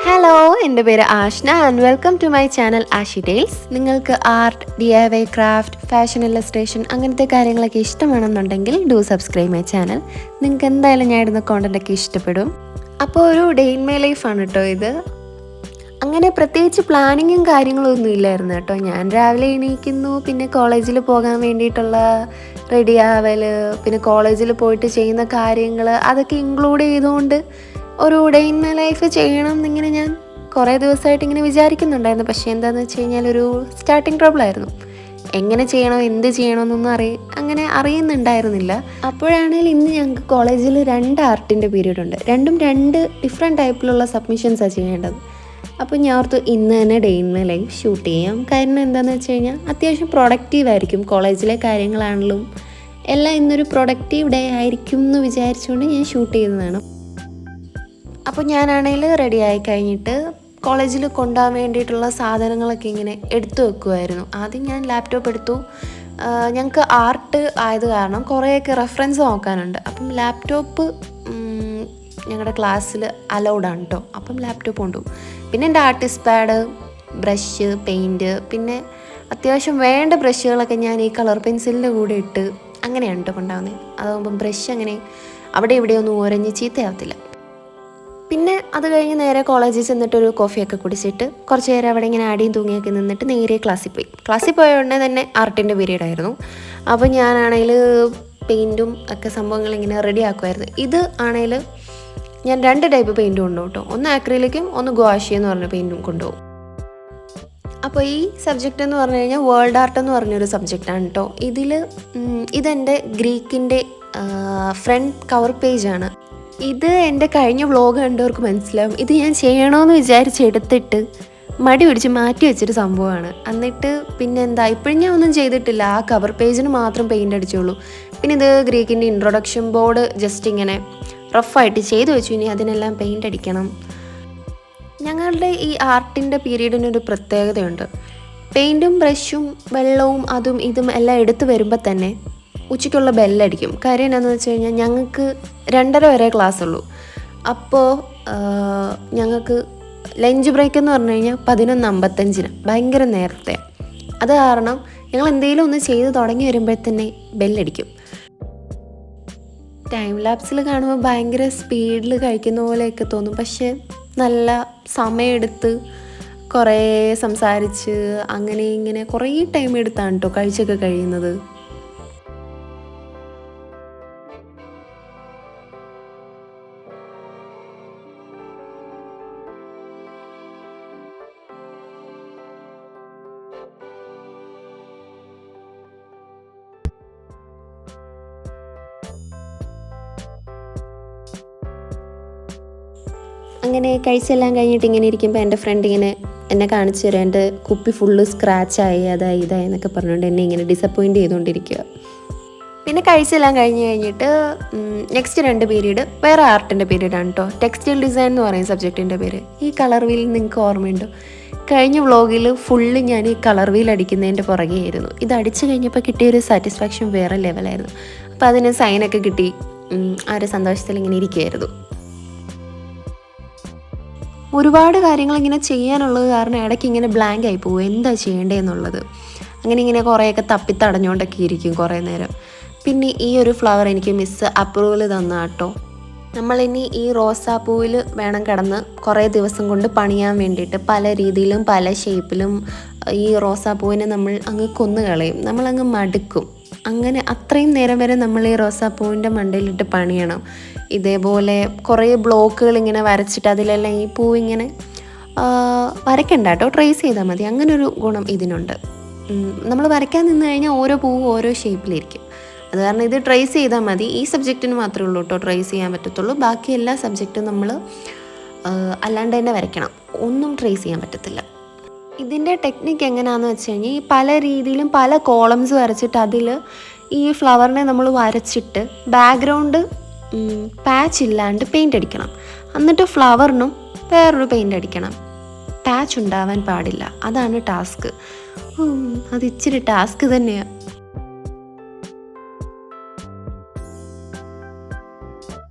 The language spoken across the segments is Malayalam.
ഹലോ, എൻ്റെ പേര് Ashna and welcome to my channel Ashi tales. നിങ്ങൾക്ക് art, DIY craft, fashion illustration അങ്ങനത്തെ കാര്യങ്ങളൊക്കെ ഇഷ്ടമാണെന്നുണ്ടെങ്കിൽ സബ്സ്ക്രൈബ് മൈ ചാനൽ. നിങ്ങൾക്ക് എന്തായാലും ഞാൻ ഇടുന്ന കോണ്ടൻ്റൊക്കെ ഇഷ്ടപ്പെടും. അപ്പോൾ ഒരു ഡേ ഇൻ മൈ ലൈഫാണ് കേട്ടോ ഇത്. അങ്ങനെ പ്രത്യേകിച്ച് പ്ലാനിങ്ങും കാര്യങ്ങളും ഒന്നും ഇല്ലായിരുന്നു കേട്ടോ. ഞാൻ രാവിലെ എണീക്കുന്നു, പിന്നെ കോളേജിൽ പോകാൻ വേണ്ടിയിട്ടുള്ള റെഡി ആവൽ, പിന്നെ കോളേജിൽ പോയിട്ട് ചെയ്യുന്ന കാര്യങ്ങൾ അതൊക്കെ ഇൻക്ലൂഡ് ചെയ്തുകൊണ്ട് ഒരു ഡേ ഇൻ മൈ ലൈഫ് ചെയ്യണം എന്നിങ്ങനെ ഞാൻ കുറേ ദിവസമായിട്ട് ഇങ്ങനെ വിചാരിക്കുന്നുണ്ടായിരുന്നു. പക്ഷേ എന്താണെന്ന് വെച്ച് കഴിഞ്ഞാൽ ഒരു സ്റ്റാർട്ടിങ് ട്രബിൾ ആയിരുന്നു. എങ്ങനെ ചെയ്യണം, എന്ത് ചെയ്യണമെന്നൊന്നും അങ്ങനെ അറിയുന്നുണ്ടായിരുന്നില്ല. അപ്പോഴാണെങ്കിൽ ഇന്ന് ഞങ്ങൾക്ക് കോളേജിൽ 2 ആർട്ടിൻ്റെ പീരീഡ് ഉണ്ട്. രണ്ടും 2 ഡിഫറെൻറ്റ് ടൈപ്പിലുള്ള സബ്മിഷൻസാണ് ചെയ്യേണ്ടത്. അപ്പോൾ ഞാൻ ഓർത്തു ഇന്ന് തന്നെ day in my life shoot ചെയ്യാം. കാരണം എന്താണെന്ന് വെച്ച് കഴിഞ്ഞാൽ അത്യാവശ്യം പ്രൊഡക്റ്റീവ് ആയിരിക്കും. കോളേജിലെ കാര്യങ്ങളാണെങ്കിലും എല്ലാം ഇന്നൊരു പ്രൊഡക്റ്റീവ് ഡേ ആയിരിക്കും എന്ന് വിചാരിച്ചുകൊണ്ട് ഞാൻ ഷൂട്ട് ചെയ്തതാണ്. അപ്പോൾ ഞാനാണെങ്കിൽ റെഡി ആയി കഴിഞ്ഞിട്ട് കോളേജിൽ കൊണ്ടുപോകാൻ വേണ്ടിയിട്ടുള്ള സാധനങ്ങളൊക്കെ ഇങ്ങനെ എടുത്തു വെക്കുമായിരുന്നു. ആദ്യം ഞാൻ ലാപ്ടോപ്പ് എടുത്തു. ഞങ്ങൾക്ക് ആർട്ട് ആയത് കാരണം കുറേയൊക്കെ റെഫറൻസ് നോക്കാനുണ്ട്. അപ്പം ലാപ്ടോപ്പ് ഞങ്ങളുടെ ക്ലാസ്സിൽ അലൗഡാണ് കേട്ടോ. അപ്പം ലാപ്ടോപ്പ് കൊണ്ടുപോകും. പിന്നെ എൻ്റെ ആർട്ടിസ്റ്റ് പാഡ്, ബ്രഷ്, പെയിൻറ്റ്, പിന്നെ അത്യാവശ്യം വേണ്ട ബ്രഷുകളൊക്കെ ഞാൻ ഈ കളർ പെൻസിലിൻ്റെ കൂടെ ഇട്ട് അങ്ങനെയാണ് കേട്ടോ കൊണ്ടുപോകുന്നത്. അതാകുമ്പം ബ്രഷ് അങ്ങനെ അവിടെ ഇവിടെയൊന്നും ഉരഞ്ഞ് ചീത്തയാവത്തില്ല. പിന്നെ അത് കഴിഞ്ഞ് നേരെ കോളേജിൽ ചെന്നിട്ടൊരു കോഫിയൊക്കെ കുടിച്ചിട്ട് കുറച്ച് നേരം അവിടെ ഇങ്ങനെ ആടിയും തൂങ്ങിയൊക്കെ നിന്നിട്ട് നേരെ ക്ലാസ്സിൽ പോയ ഉടനെ തന്നെ ആർട്ടിൻ്റെ പീരീഡ് ആയിരുന്നു. അപ്പോൾ ഞാനാണെങ്കിൽ പെയിൻറ്റും ഒക്കെ സംഭവങ്ങൾ ഇങ്ങനെ റെഡി ആക്കുമായിരുന്നു. ഇത് ആണെങ്കിൽ ഞാൻ 2 ടൈപ്പ് പെയിൻറ്റ് കൊണ്ടുപോകും കേട്ടോ. ഒന്ന് ആക്രിലിക്കും ഒന്ന് ഗുവാഷി എന്ന് പറഞ്ഞ പെയിൻറ്റും കൊണ്ടുപോകും. അപ്പോൾ ഈ സബ്ജക്റ്റ് എന്ന് പറഞ്ഞു കഴിഞ്ഞാൽ വേൾഡ് ആർട്ട് എന്ന് പറഞ്ഞൊരു സബ്ജക്റ്റാണ് കേട്ടോ. ഇതെൻ്റെ ഗ്രീക്കിൻ്റെ ഫ്രണ്ട് കവർ പേജാണ്. ഇത് എൻ്റെ കഴിഞ്ഞ വ്ളോഗ് കണ്ടവർക്ക് മനസ്സിലാവും. ഇത് ഞാൻ ചെയ്യണമെന്ന് വിചാരിച്ചെടുത്തിട്ട് മടി പിടിച്ച് മാറ്റി വെച്ചൊരു സംഭവമാണ്. എന്നിട്ട് പിന്നെന്താ, ഇപ്പോഴും ഞാൻ ഒന്നും ചെയ്തിട്ടില്ല. ആ കവർ പേജിന് മാത്രം പെയിൻ്റ് അടിച്ചോളൂ. പിന്നെ ഇത് ഗ്രീക്കിൻ്റെ ഇൻട്രൊഡക്ഷൻ ബോർഡ് ജസ്റ്റ് ഇങ്ങനെ റഫായിട്ട് ചെയ്തു വെച്ചു. ഇനി അതിനെല്ലാം പെയിൻ്റ് അടിക്കണം. ഞങ്ങളുടെ ഈ ആർട്ടിൻ്റെ പീരീഡിനൊരു പ്രത്യേകതയുണ്ട്. പെയിൻറ്റും ബ്രഷും വെള്ളവും അതും ഇതും എല്ലാം എടുത്ത് വരുമ്പോൾ തന്നെ ഉച്ചയ്ക്കുള്ള ബെല്ലടിക്കും. കാര്യം എന്താണെന്ന് വെച്ച് കഴിഞ്ഞാൽ ഞങ്ങൾക്ക് 2:30 വരെ ക്ലാസ് ഉള്ളൂ. അപ്പോൾ ഞങ്ങൾക്ക് ലഞ്ച് ബ്രേക്ക് എന്ന് പറഞ്ഞു കഴിഞ്ഞാൽ 11:55 ഭയങ്കര നേരത്തെ. അത് കാരണം ഞങ്ങൾ എന്തെങ്കിലും ഒന്ന് ചെയ്ത് തുടങ്ങി വരുമ്പോഴത്തന്നെ ബെല്ലടിക്കും. ടൈം ലാപ്സിൽ കാണുമ്പോൾ ഭയങ്കര സ്പീഡിൽ കഴിക്കുന്ന പോലെയൊക്കെ തോന്നും. പക്ഷേ നല്ല സമയമെടുത്ത് കുറേ സംസാരിച്ച് അങ്ങനെ ഇങ്ങനെ കുറേ ടൈം എടുത്താണ് കേട്ടോ കഴിച്ചൊക്കെ കഴിയുന്നത്. അങ്ങനെ കഴിച്ചെല്ലാം കഴിഞ്ഞിട്ട് ഇങ്ങനെ ഇരിക്കുമ്പോൾ എൻ്റെ ഫ്രണ്ട് ഇങ്ങനെ എന്നെ കാണിച്ചു തരാം. എൻ്റെ കുപ്പി ഫുള്ള് സ്ക്രാച്ചായി, അതായി ഇതായി എന്നൊക്കെ പറഞ്ഞുകൊണ്ട് എന്നെ ഇങ്ങനെ ഡിസപ്പോയിൻ്റ് ചെയ്തുകൊണ്ടിരിക്കുക. പിന്നെ കഴിച്ചെല്ലാം കഴിഞ്ഞിട്ട് നെക്സ്റ്റ് 2 പീരീഡ് വേറെ ആർട്ടിൻ്റെ പീരീഡാണ് കേട്ടോ. ടെക്സ്റ്റൈൽ ഡിസൈൻ എന്ന് പറയും സബ്ജക്റ്റിൻ്റെ പേര്. ഈ കളർ വീൽ നിങ്ങൾക്ക് ഓർമ്മയുണ്ടോ? കഴിഞ്ഞ വ്ളോഗിൽ ഫുള്ള് ഞാൻ ഈ കളർ വീൽ അടിക്കുന്നതിൻ്റെ പുറകെയായിരുന്നു. ഇത് അടിച്ചു കഴിഞ്ഞപ്പോൾ കിട്ടിയൊരു സാറ്റിസ്ഫാക്ഷൻ വേറെ ലെവലായിരുന്നു. അപ്പോൾ അതിന് സൈനൊക്കെ കിട്ടി. ആ ഒരു സന്തോഷത്തിൽ ഇങ്ങനെ ഇരിക്കുകയായിരുന്നു. ഒരുപാട് കാര്യങ്ങൾ ഇങ്ങനെ ചെയ്യാനുള്ളത് കാരണം ഇടയ്ക്ക് ഇങ്ങനെ ബ്ലാങ്ക് ആയി പോകും എന്താ ചെയ്യേണ്ടതെന്നുള്ളത്. അങ്ങനെ ഇങ്ങനെ കുറേയൊക്കെ തപ്പിത്തടഞ്ഞുകൊണ്ടൊക്കെ ഇരിക്കും കുറേ നേരം. പിന്നെ ഈ ഒരു ഫ്ലവർ എനിക്ക് മിസ് അപ്രൂവൽ തന്ന കേട്ടോ. നമ്മളിനി ഈ റോസാപ്പൂവിൽ വേണം കിടന്ന് കുറേ ദിവസം കൊണ്ട് പണിയാൻ വേണ്ടിയിട്ട്. പല രീതിയിലും പല ഷേപ്പിലും ഈ റോസാപ്പൂവിനെ നമ്മൾ അങ്ങ് കൊന്നുകളയും, നമ്മളങ്ങ് മടുക്കും. അങ്ങനെ അത്രയും നേരം വരെ നമ്മൾ ഈ റോസാപ്പൂവിൻ്റെ മണ്ടയിലിട്ട് പണിയണം. ഇതേപോലെ കുറേ ബ്ലോക്കുകൾ ഇങ്ങനെ വരച്ചിട്ട് അതിലെല്ലാം ഈ പൂ ഇങ്ങനെ വരയ്ക്കണ്ട കേട്ടോ, ട്രേസ് ചെയ്താൽ മതി. അങ്ങനൊരു ഗുണം ഇതിനുണ്ട്. നമ്മൾ വരയ്ക്കാൻ നിന്ന് കഴിഞ്ഞാൽ ഓരോ പൂവും ഓരോ ഷേപ്പിലിരിക്കും. അത് കാരണം ഇത് ട്രേസ് ചെയ്താൽ മതി. ഈ സബ്ജക്റ്റിന് മാത്രമേ ഉള്ളൂ കേട്ടോ ട്രേസ് ചെയ്യാൻ പറ്റത്തുള്ളൂ. ബാക്കി എല്ലാ സബ്ജക്റ്റും നമ്മൾ അല്ലാണ്ട് തന്നെ വരയ്ക്കണം, ഒന്നും ട്രേസ് ചെയ്യാൻ പറ്റത്തില്ല. ഇതിൻ്റെ ടെക്നിക്ക് എങ്ങനെയാണെന്ന് വെച്ച് കഴിഞ്ഞാൽ ഈ പല രീതിയിലും പല കോളംസ് വരച്ചിട്ട് അതിൽ ഈ ഫ്ലവറിനെ നമ്മൾ വരച്ചിട്ട് ബാക്ക്ഗ്രൗണ്ട് പാച്ച് ഇല്ലാണ്ട് പെയിൻ്റ് അടിക്കണം. എന്നിട്ട് ഫ്ലവറിനും വേറൊരു പെയിൻ്റ് അടിക്കണം. പാച്ച് ഉണ്ടാവാൻ പാടില്ല. അതാണ് ടാസ്ക്. അത് ഇച്ചിരി ടാസ്ക് തന്നെയാണ്.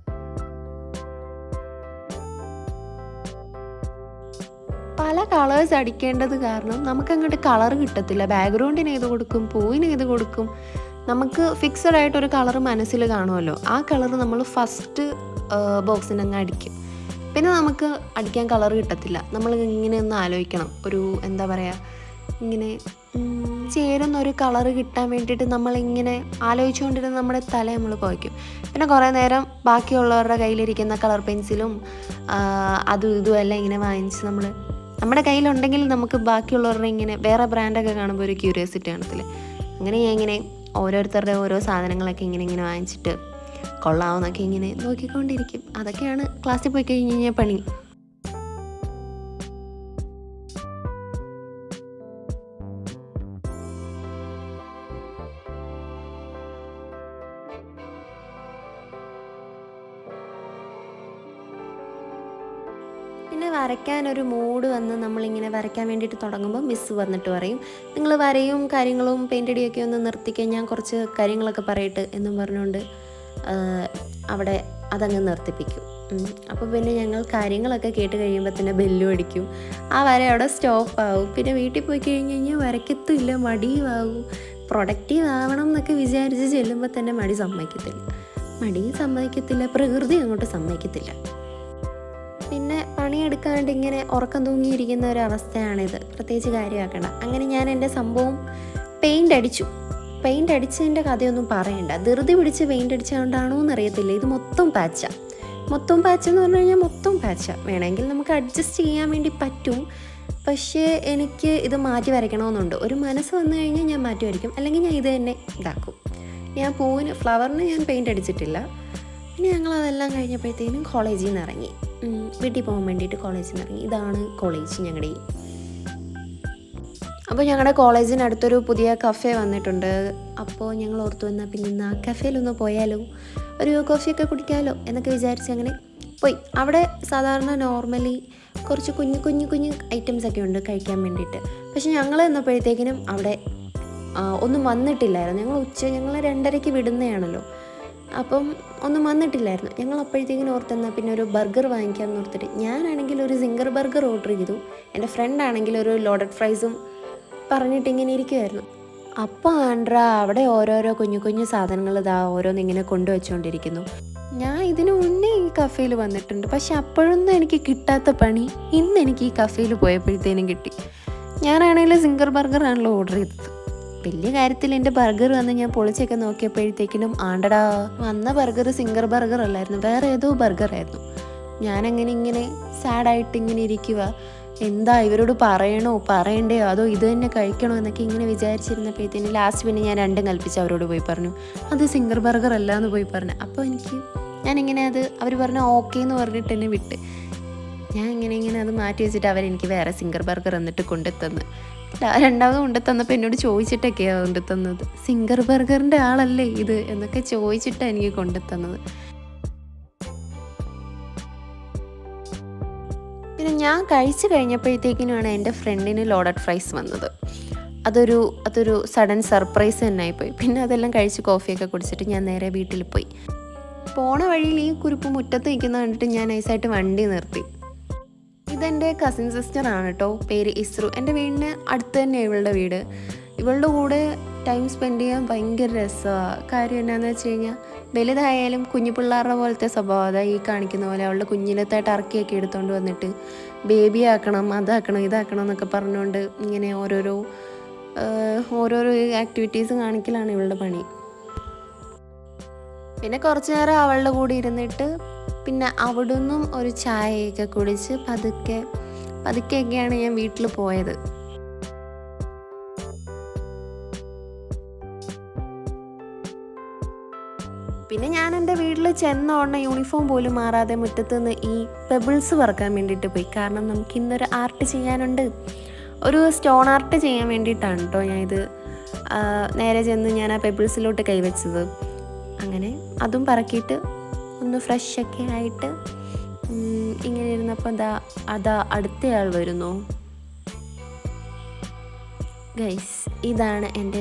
പല കളേഴ്സ് അടിക്കേണ്ടത് കാരണം നമുക്കങ്ങോട്ട് കളർ കിട്ടത്തില്ല. ബാക്ക്ഗ്രൗണ്ടിന് ഏത് കൊടുക്കും, പൂവിന് ഏത് കൊടുക്കും, നമുക്ക് ഫിക്സഡ് ആയിട്ടൊരു കളർ മനസ്സിൽ കാണുമല്ലോ. ആ കളർ നമ്മൾ ഫസ്റ്റ് ബോക്സിന് അങ്ങ് അടിക്കും. പിന്നെ നമുക്ക് അടിക്കാൻ കളർ കിട്ടത്തില്ല. നമ്മൾ ഇങ്ങനെ ഒന്ന് ആലോചിക്കണം, ഒരു എന്താ പറയുക, ഇങ്ങനെ ചേരുന്ന ഒരു കളറ് കിട്ടാൻ വേണ്ടിയിട്ട് നമ്മളിങ്ങനെ ആലോചിച്ചുകൊണ്ടിരുന്ന് നമ്മുടെ തല നമ്മൾ കുഴയ്ക്കും. പിന്നെ കുറേ നേരം ബാക്കിയുള്ളവരുടെ കയ്യിലിരിക്കുന്ന കളർ പെൻസിലും അതും ഇതും എല്ലാം ഇങ്ങനെ വാങ്ങിച്ച് നമ്മുടെ കയ്യിലുണ്ടെങ്കിൽ നമുക്ക് ബാക്കിയുള്ളവരുടെ ഇങ്ങനെ വേറെ ബ്രാൻഡൊക്കെ കാണുമ്പോൾ ഒരു ക്യൂരിയോസിറ്റി കാണത്തില്ലേ. അങ്ങനെ ഞാൻ ഇങ്ങനെ ഓരോരുത്തരുടെ ഓരോ സാധനങ്ങളൊക്കെ ഇങ്ങനെ വാങ്ങിച്ചിട്ട് കൊള്ളാവുന്നൊക്കെ ഇങ്ങനെ നോക്കിക്കൊണ്ടിരിക്കും. അതൊക്കെയാണ് ക്ലാസ്സിൽ പോയി കഴിഞ്ഞ് കഴിഞ്ഞാൽ പണി. പിന്നെ വരയ്ക്കാനൊരു മൂഡ് വന്ന് നമ്മളിങ്ങനെ വരയ്ക്കാൻ വേണ്ടിയിട്ട് തുടങ്ങുമ്പോൾ മിസ്സ് വന്നിട്ട് പറയും, നിങ്ങൾ വരയും കാര്യങ്ങളും പെയിൻ്റ് അടിയൊക്കെ ഒന്ന് നിർത്തിക്കാൻ, ഞാൻ കുറച്ച് കാര്യങ്ങളൊക്കെ പറയട്ടെ എന്നും പറഞ്ഞുകൊണ്ട് അവിടെ അതങ്ങ് നിർത്തിപ്പിക്കും. അപ്പോൾ പിന്നെ ഞങ്ങൾ കാര്യങ്ങളൊക്കെ കേട്ട് കഴിയുമ്പോൾ തന്നെ ബെല്ലും അടിക്കും. ആ വര അവിടെ സ്റ്റോപ്പാവും. പിന്നെ വീട്ടിൽ പോയി കഴിഞ്ഞ് കഴിഞ്ഞാൽ വരയ്ക്കത്തുമില്ല, മടിയുമാകും. പ്രൊഡക്റ്റീവ് ആവണം എന്നൊക്കെ വിചാരിച്ച് ചെല്ലുമ്പോൾ തന്നെ മടിയും സമ്മതിക്കത്തില്ല, പ്രകൃതി അങ്ങോട്ട് സമ്മതിക്കത്തില്ല. പിന്നെ പണിയെടുക്കാണ്ട് ഇങ്ങനെ ഉറക്കം തൂങ്ങിയിരിക്കുന്ന ഒരവസ്ഥയാണിത്. പ്രത്യേകിച്ച് കാര്യമാക്കണം. അങ്ങനെ ഞാൻ എൻ്റെ സംഭവം പെയിൻ്റ് അടിച്ചതിൻ്റെ കഥയൊന്നും പറയണ്ട. ധൃതി പിടിച്ച് പെയിൻ്റ് അടിച്ചുകൊണ്ടാണോ എന്നറിയത്തില്ല, ഇത് മൊത്തം പാച്ചെന്ന് പറഞ്ഞു കഴിഞ്ഞാൽ മൊത്തം പാച്ചാണ്. വേണമെങ്കിൽ നമുക്ക് അഡ്ജസ്റ്റ് ചെയ്യാൻ വേണ്ടി പറ്റും. പക്ഷേ എനിക്ക് ഇത് മാറ്റി വരയ്ക്കണമെന്നുണ്ട്. ഒരു മനസ്സ് വന്നു കഴിഞ്ഞാൽ ഞാൻ മാറ്റി വരയ്ക്കും, അല്ലെങ്കിൽ ഞാൻ ഇത് തന്നെ ഇതാക്കും. ഞാൻ ഫ്ലവറിന് ഞാൻ പെയിൻ്റ് അടിച്ചിട്ടില്ല. പിന്നെ ഞങ്ങളതെല്ലാം കഴിഞ്ഞപ്പോഴത്തേനും കോളേജിൽ നിന്ന് ഇറങ്ങി, വീട്ടിൽ പോകാൻ വേണ്ടിയിട്ട് കോളേജിൽ നിന്ന് ഇറങ്ങി. ഇതാണ് കോളേജ് ഞങ്ങളുടെ. അപ്പോൾ ഞങ്ങളുടെ കോളേജിനടുത്തൊരു പുതിയ കഫേ വന്നിട്ടുണ്ട്. അപ്പോൾ ഞങ്ങൾ ഓർത്തു വന്നാൽ പിന്നെ ഇന്ന് ആ കഫേയിലൊന്ന് പോയാലോ, ഒരു കോഫിയൊക്കെ കുടിക്കാമല്ലോ എന്നൊക്കെ വിചാരിച്ച് അങ്ങനെ പോയി. അവിടെ സാധാരണ നോർമലി കുറച്ച് കുഞ്ഞു ഐറ്റംസൊക്കെ ഉണ്ട് കഴിക്കാൻ വേണ്ടിയിട്ട്. പക്ഷെ ഞങ്ങൾ എന്നപ്പോഴത്തേക്കിനും അവിടെ ഒന്നും വന്നിട്ടില്ലായിരുന്നു. ഞങ്ങൾ 2:30 വിടുന്നതാണല്ലോ, അപ്പം ഒന്നും വന്നിട്ടില്ലായിരുന്നു. ഞങ്ങൾ അപ്പോഴത്തേക്കിനും ഓർത്തെന്നാൽ പിന്നെ ഒരു ബർഗർ വാങ്ങിക്കാമെന്ന് ഓർത്തിട്ട് ഞാനാണെങ്കിൽ ഒരു സിംഗർ ബർഗർ ഓർഡർ ചെയ്തു. എൻ്റെ ഫ്രണ്ടാണെങ്കിൽ ഒരു ലോഡഡ് ഫ്രൈസും പറഞ്ഞിട്ട് ഇങ്ങനെ ഇരിക്കുമായിരുന്നു. അപ്പോൾ അവിടെ ഓരോരോ കുഞ്ഞു സാധനങ്ങൾ ഓരോന്നിങ്ങനെ കൊണ്ടുവച്ചുകൊണ്ടിരിക്കുന്നു. ഞാൻ ഇതിനു മുന്നേ ഈ കഫേയിൽ വന്നിട്ടുണ്ട്, പക്ഷെ അപ്പോഴൊന്നും എനിക്ക് കിട്ടാത്ത പണി ഇന്ന് എനിക്ക് ഈ കഫേയിൽ പോയപ്പോഴത്തേനും കിട്ടി. ഞാനാണെങ്കിൽ സിംഗർ ബർഗറാണല്ലോ ഓർഡർ ചെയ്തത്. വലിയ കാര്യത്തിൽ എൻ്റെ ബർഗർ വന്ന് ഞാൻ പൊളിച്ചൊക്കെ നോക്കിയപ്പോഴത്തേക്കിനും ആണ്ടടാ, വന്ന ബർഗർ സിംഗർ ബർഗർ അല്ലായിരുന്നു, വേറെ ഏതോ ബർഗറായിരുന്നു. ഞാനങ്ങനെ സാഡായിട്ട് ഇങ്ങനെ ഇരിക്കുക. എന്താ ഇവരോട് പറയണ്ടയോ അതോ ഇത് തന്നെ കഴിക്കണോ എന്നൊക്കെ ഇങ്ങനെ വിചാരിച്ചിരുന്നപ്പോഴത്തേന് ലാസ്റ്റ് പിന്നെ ഞാൻ രണ്ടും കൽപ്പിച്ച് അവരോട് പോയി പറഞ്ഞു, അത് സിംഗർ ബർഗർ അല്ല എന്ന് പോയി പറഞ്ഞു. അപ്പോൾ ഞാനിങ്ങനെ അവർ പറഞ്ഞു ഓക്കെ എന്ന് പറഞ്ഞിട്ട് എന്നെ വിട്ട്. ഞാൻ ഇങ്ങനെ അത് മാറ്റി വെച്ചിട്ട് അവരെനിക്ക് വേറെ സിംഗർ ബർഗർ എന്നിട്ട് കൊണ്ടുതന്ന്. രണ്ടാമത് കൊണ്ടുതന്നപ്പോൾ എന്നോട് ചോദിച്ചിട്ടൊക്കെയാണ് കൊണ്ടുതന്നത്, സിംഗർ ബർഗറിൻ്റെ ആളല്ലേ ഇത് എന്നൊക്കെ ചോദിച്ചിട്ടാണ് എനിക്ക് കൊണ്ടുതന്നത്. പിന്നെ ഞാൻ കഴിച്ചു കഴിഞ്ഞപ്പോഴത്തേക്കിനുമാണ് എൻ്റെ ഫ്രണ്ടിന് ലോഡഡ് ഫ്രൈസ് വന്നത്. അതൊരു സഡൻ സർപ്രൈസ് തന്നെ ആയിപ്പോയി. പിന്നെ അതെല്ലാം കഴിച്ച് കോഫിയൊക്കെ കുടിച്ചിട്ട് ഞാൻ നേരെ വീട്ടിൽ പോയി. പോണ വഴിയിൽ ഈ കുരുപ്പ് മുറ്റത്ത് നിൽക്കുന്ന കണ്ടിട്ട് ഞാൻ നൈസായിട്ട് വണ്ടി നിർത്തി. ഇതെൻ്റെ കസിൻ സിസ്റ്ററാണ് കേട്ടോ, പേര് ഇസ്രു. എൻ്റെ വീടിന് അടുത്ത് തന്നെ ഇവളുടെ വീട്. ഇവളുടെ കൂടെ ടൈം സ്പെൻഡ് ചെയ്യാൻ ഭയങ്കര രസമാണ്. കാര്യം എന്നാന്ന് വെച്ച് കഴിഞ്ഞാൽ വലുതായാലും കുഞ്ഞു പിള്ളേരുടെ പോലത്തെ സ്വഭാവം. അതായത് ഈ കാണിക്കുന്ന പോലെ അവളുടെ കുഞ്ഞിലത്തെ ടർക്കിയൊക്കെ എടുത്തുകൊണ്ട് വന്നിട്ട് ബേബി ആക്കണം, അതാക്കണം, ഇതാക്കണം എന്നൊക്കെ പറഞ്ഞുകൊണ്ട് ഇങ്ങനെ ഓരോരോ ആക്ടിവിറ്റീസ് കാണിക്കലാണ് ഇവളുടെ പണി. പിന്നെ കുറച്ച് നേരം അവളുടെ കൂടെ ഇരുന്നിട്ട് പിന്നെ അവിടെ നിന്നും ഒരു ചായയൊക്കെ കുടിച്ച് പതുക്കെയൊക്കെയാണ് ഞാൻ വീട്ടിൽ പോയത്. പിന്നെ ഞാൻ എൻ്റെ വീട്ടിൽ ചെന്നോടനെ യൂണിഫോം പോലും മാറാതെ മുറ്റത്ത് നിന്ന് ഈ പെബിൾസ് പറക്കാൻ വേണ്ടിയിട്ട് പോയി. കാരണം നമുക്ക് ഇന്നൊരു ആർട്ട് ചെയ്യാനുണ്ട്, ഒരു സ്റ്റോൺ ആർട്ട് ചെയ്യാൻ വേണ്ടിയിട്ടാണ് കേട്ടോ ഞാനിത് നേരെ ചെന്ന് ഞാൻ ആ പെബിൾസിലോട്ട് കൈവച്ചത്. അങ്ങനെ അതും പറക്കിയിട്ട് ഒന്ന് ഫ്രഷൊക്കെ ആയിട്ട് ഇങ്ങനെ ഇരുന്നപ്പോൾ അടുത്തയാൾ വരുന്നു. ഗൈസ്, ഇതാണ് എൻ്റെ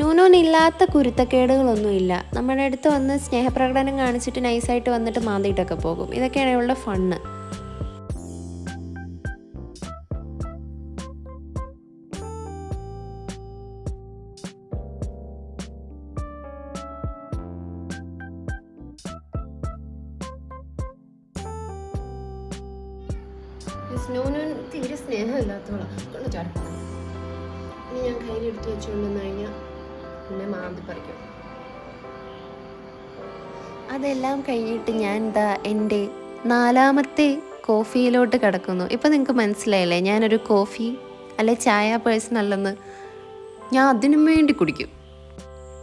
നൂനൂനില്ലാത്ത കുരുത്തക്കേടുകളൊന്നുമില്ല. നമ്മുടെ അടുത്ത് വന്ന് സ്നേഹപ്രകടനം കാണിച്ചിട്ട് നൈസായിട്ട് വന്നിട്ട് മാന്തിയിട്ടൊക്കെ പോകും. ഇതൊക്കെയാണ് ഇവളുടെ ഫണ്ണ്. സ്നോന് തീരെ സ്നേഹമില്ലാത്തവളാണ് കൊണ്ട് ചാടിപ്പോണം. ഇനി ഞാൻ കയ്യിലെടുത്ത് വെച്ചുകൊണ്ടെന്ന് കഴിഞ്ഞാൽ പിന്നെ മാന്തി പറിക്കും. അതെല്ലാം കഴിഞ്ഞിട്ട് ഞാൻ എന്താ എൻ്റെ 4ാമത്തെ കോഫിയിലോട്ട് കിടക്കുന്നു. ഇപ്പം നിങ്ങൾക്ക് മനസ്സിലായില്ലേ ഞാനൊരു കോഫി അല്ലെ ചായ പേഴ്സൺ അല്ലെന്ന്. ഞാൻ അതിനും വേണ്ടി കുടിക്കും.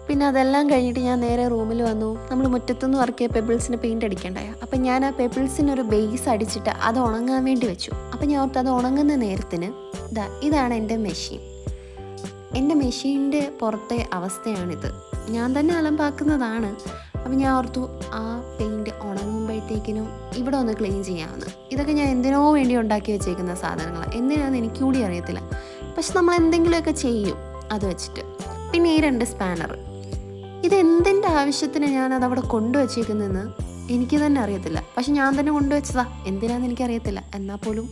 പിന്നെ അതെല്ലാം കഴിഞ്ഞിട്ട് ഞാൻ നേരെ റൂമിൽ വന്നു. നമ്മൾ മുറ്റത്തുനിന്ന് ഇറക്കിയ പെബിൾസിന് പെയിൻറ്റ് അടിക്കണ്ടായോ. അപ്പം ഞാൻ ആ പെബിൾസിനൊരു ബേസ് അടിച്ചിട്ട് അത് ഉണങ്ങാൻ വേണ്ടി വെച്ചു. അപ്പം ഞാൻ ഓർത്ത് അത് ഉണങ്ങുന്ന നേരത്തിന് ഇതാണ് എൻ്റെ മെഷീൻ. എൻ്റെ മെഷീൻ്റെ പുറത്തെ അവസ്ഥയാണിത്. ഞാൻ തന്നെ അലമ്പാക്കുന്നതാണ്. അപ്പം ഞാൻ ഓർത്തു ആ പെയിൻറ്റ് ഉണങ്ങുമ്പോഴത്തേക്കിനും ഇവിടെ ഒന്ന് ക്ലീൻ ചെയ്യാമെന്ന്. ഇതൊക്കെ ഞാൻ എന്തിനോ വേണ്ടി ഉണ്ടാക്കി വെച്ചേക്കുന്ന സാധനങ്ങളാണ്. എന്തിനാണെന്ന് എനിക്ക് കൂടി അറിയത്തില്ല. പക്ഷെ നമ്മൾ എന്തെങ്കിലുമൊക്കെ ചെയ്യും അത് വെച്ചിട്ട്. പിന്നെ ഈ 2 സ്പാനർ, ഇതെന്തിൻ്റെ ആവശ്യത്തിന് ഞാനതവിടെ കൊണ്ടുവച്ചേക്കുന്നതെന്ന് എനിക്ക് തന്നെ അറിയത്തില്ല. പക്ഷെ ഞാൻ തന്നെ കൊണ്ടുവച്ചതാ. എന്തിനാണെന്ന് എനിക്കറിയത്തില്ല. എന്നാൽ പോലും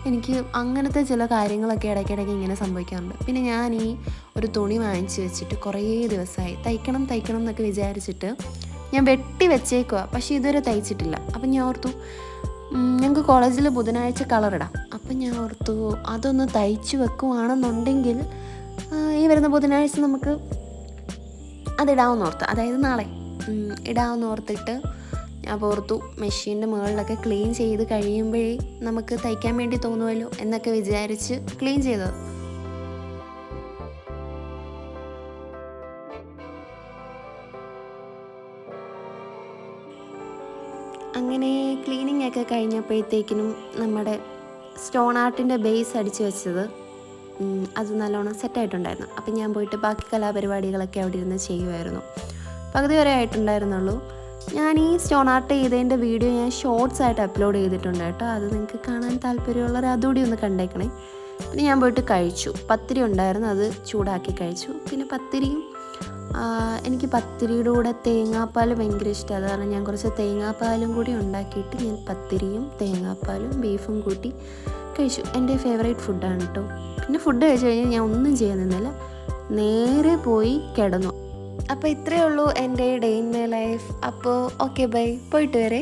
എനിക്ക് അങ്ങനത്തെ ചില കാര്യങ്ങളൊക്കെ ഇടയ്ക്കിടയ്ക്ക് ഇങ്ങനെ സംഭവിക്കാറുണ്ട്. പിന്നെ ഞാൻ ഈ ഒരു തുണി വാങ്ങിച്ച് വെച്ചിട്ട് കുറേ ദിവസമായി തയ്ക്കണം എന്നൊക്കെ വിചാരിച്ചിട്ട് ഞാൻ വെട്ടി വെച്ചേക്കുക. പക്ഷേ ഇതുവരെ തയ്ച്ചിട്ടില്ല. അപ്പം ഞാൻ ഓർത്തു ഞങ്ങൾക്ക് കോളേജിൽ ബുധനാഴ്ച കളറിടാം. അപ്പം ഞാൻ ഓർത്തു അതൊന്ന് തയ്ച്ച് വെക്കുവാണെന്നുണ്ടെങ്കിൽ ഈ വരുന്ന ബുധനാഴ്ച നമുക്ക് അതിടാമെന്ന് ഓർത്ത്, അതായത് നാളെ ഇടാമെന്ന് ഓർത്തിട്ട് ഞാൻ ഓർത്തു മെഷീൻ്റെ മുകളിലൊക്കെ ക്ലീൻ ചെയ്ത് കഴിയുമ്പോഴേ നമുക്ക് തയ്ക്കാൻ വേണ്ടി തോന്നുമല്ലോ എന്നൊക്കെ വിചാരിച്ച് ക്ലീൻ ചെയ്തത്. അങ്ങനെ ക്ലീനിങ് ഒക്കെ കഴിഞ്ഞപ്പോഴത്തേക്കിനും നമ്മുടെ സ്റ്റോൺ ആർട്ടിൻ്റെ ബേസ് അടിച്ച് വെച്ചത് അത് നല്ലോണം സെറ്റായിട്ടുണ്ടായിരുന്നു. അപ്പം ഞാൻ പോയിട്ട് ബാക്കി കലാപരിപാടികളൊക്കെ അവിടെ ഇരുന്ന് ചെയ്യുമായിരുന്നു. പകുതി വരെ ആയിട്ടുണ്ടായിരുന്നുള്ളൂ. ഞാൻ ഈ സ്റ്റോൺ ആർട്ട് ചെയ്തതിൻ്റെ വീഡിയോ ഞാൻ ഷോർട്സ് ആയിട്ട് അപ്ലോഡ് ചെയ്തിട്ടുണ്ട് കേട്ടോ. അത് നിങ്ങൾക്ക് കാണാൻ താല്പര്യമുള്ളവർ അതുകൂടി ഒന്ന് കണ്ടേക്കണേ. പിന്നെ ഞാൻ പോയിട്ട് കഴിച്ചു. പത്തിരി ഉണ്ടായിരുന്നു, അത് ചൂടാക്കി കഴിച്ചു. പിന്നെ പത്തിരിയും എനിക്ക് പത്തിരിയുടെ കൂടെ തേങ്ങാപ്പാൽ ഭയങ്കര ഇഷ്ടമാണ്. കാരണം ഞാൻ കുറച്ച് തേങ്ങാപ്പാലും കൂടി ഉണ്ടാക്കിയിട്ട് ഞാൻ പത്തിരിയും തേങ്ങാപ്പാലും ബീഫും കൂട്ടി കഴിച്ചു. എൻ്റെ ഫേവറേറ്റ് ഫുഡാണ് കേട്ടോ. പിന്നെ ഫുഡ് കഴിച്ച് കഴിഞ്ഞാൽ ഞാൻ ഒന്നും ചെയ്യുന്നില്ല, നേരെ പോയി കിടന്നു. അപ്പോൾ ഇത്രയേ ഉള്ളൂ എൻ്റെ ഡേ ഇൻ മൈ ലൈഫ്. അപ്പോൾ ഓക്കെ ബൈ, പോയിട്ട് വരെ.